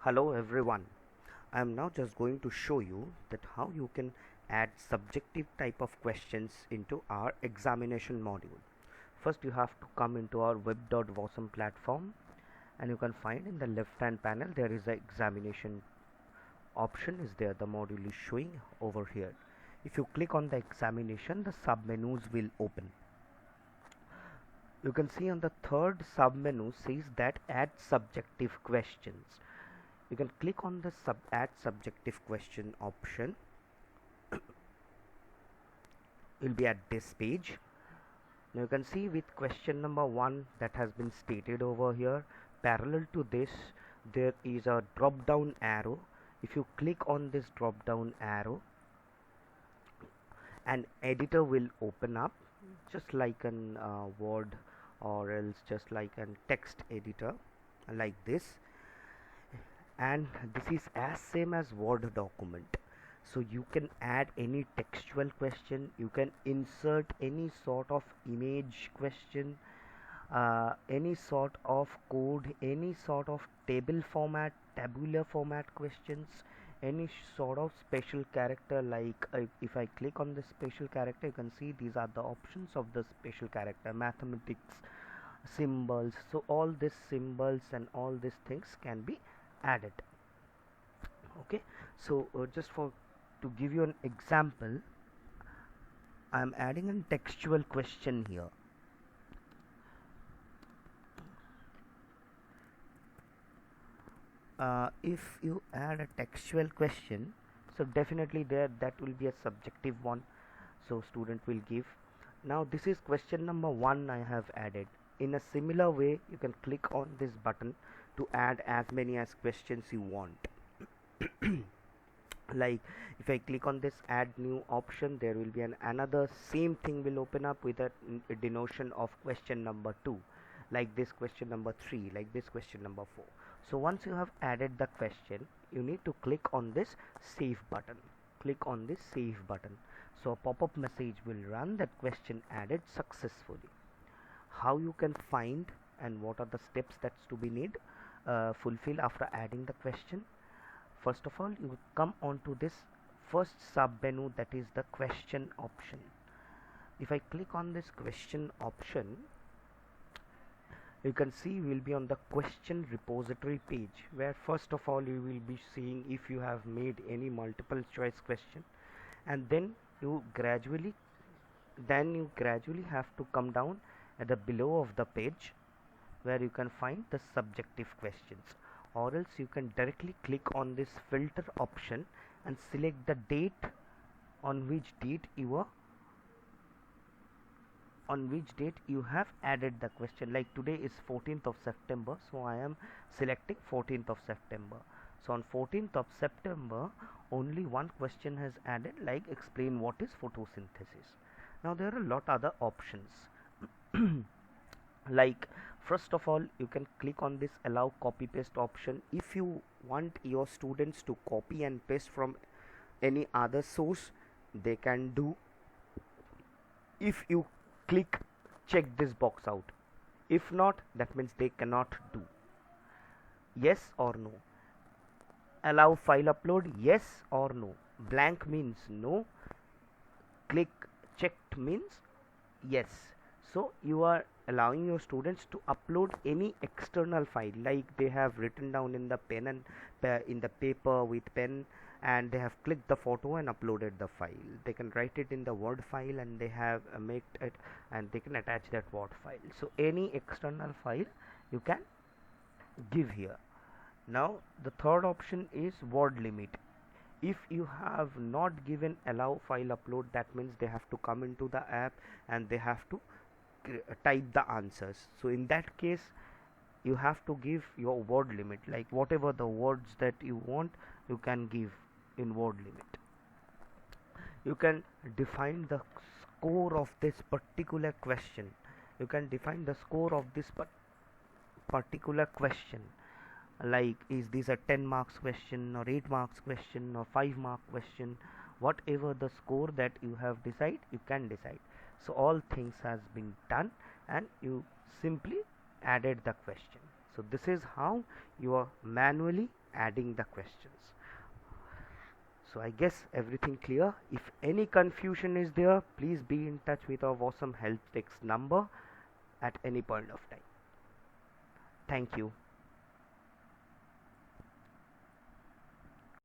Hello everyone. I am now just going to show you that how you can add subjective type of questions into our examination module. First you have to come into our web.wasm platform, and you can find in the left hand panel there is a examination option is there. The module is showing over here. If you click on the examination, the sub menus will open. You can see on the third sub menu says that add subjective questions. You can click on the add subjective question option. You'll be at this page. Now you can see with question number 1 that has been stated over here, parallel to this there is a drop down arrow. If you click on this drop down arrow, an editor will open up, just like an Word, or else just like an text editor like this, and this is as same as Word document. So you can add any textual question, you can insert any sort of image question, any sort of code, any sort of table format, tabular format questions, any sort of special character. Like if I click on the special character, you can see these are the options of the special character: mathematics, symbols. So all these symbols and all these things can be added. Okay, so just for to give you an example, I am adding a textual question here. If you add a textual question, so definitely there that will be a subjective one, so student will give. Now this is question number 1 I have added. In a similar way, you can click on this button to add as many as questions you want. Like if I click on this add new option, there will be another same thing will open up with a denotation of question number 2, like this question number 3, like this question number 4. So once you have added the question, you need to click on this save button. Click on this save button, so a pop-up message will run that question added successfully. How you can find and what are the steps that's to be need fulfill after adding the question? First of all, you come on to this first sub menu, that is the question option. If I click on this question option, you can see we will be on the question repository page, where first of all you will be seeing if you have made any multiple choice question, and then you gradually have to come down at the below of the page where you can find the subjective questions, or else you can directly click on this filter option and select the date on which date you have added the question. Like today is 14th of September, so I am selecting 14th of September. So on 14th of September only one question has added, like explain what is photosynthesis. Now there are a lot other options. Like first of all, you can click on this allow copy paste option. If you want your students to copy and paste from any other source, they can do. If you click check this box out, if not, that means they cannot do. Yes or no. Allow file upload, yes or no. Blank means no, click checked means yes. So you are allowing your students to upload any external file, like they have written down in the pen and in the paper with pen, and they have clicked the photo and uploaded the file. They can write it in the Word file, and they have make it, and they can attach that Word file. So any external file you can give here. Now the third option is word limit. If you have not given allow file upload, that means they have to come into the app and they have to type the answers. So in that case you have to give your word limit, like whatever the words that you want you can give in word limit. You can define the score of this particular question. You can define the score of this particular question, like is this a 10 marks question or 8 marks question or 5 mark question. Whatever the score that you have decide, you can decide. So all things has been done and you simply added the question. So this is how you are manually adding the questions. So I guess everything clear. If any confusion is there, please be in touch with our awesome help desk number at any point of time. Thank you.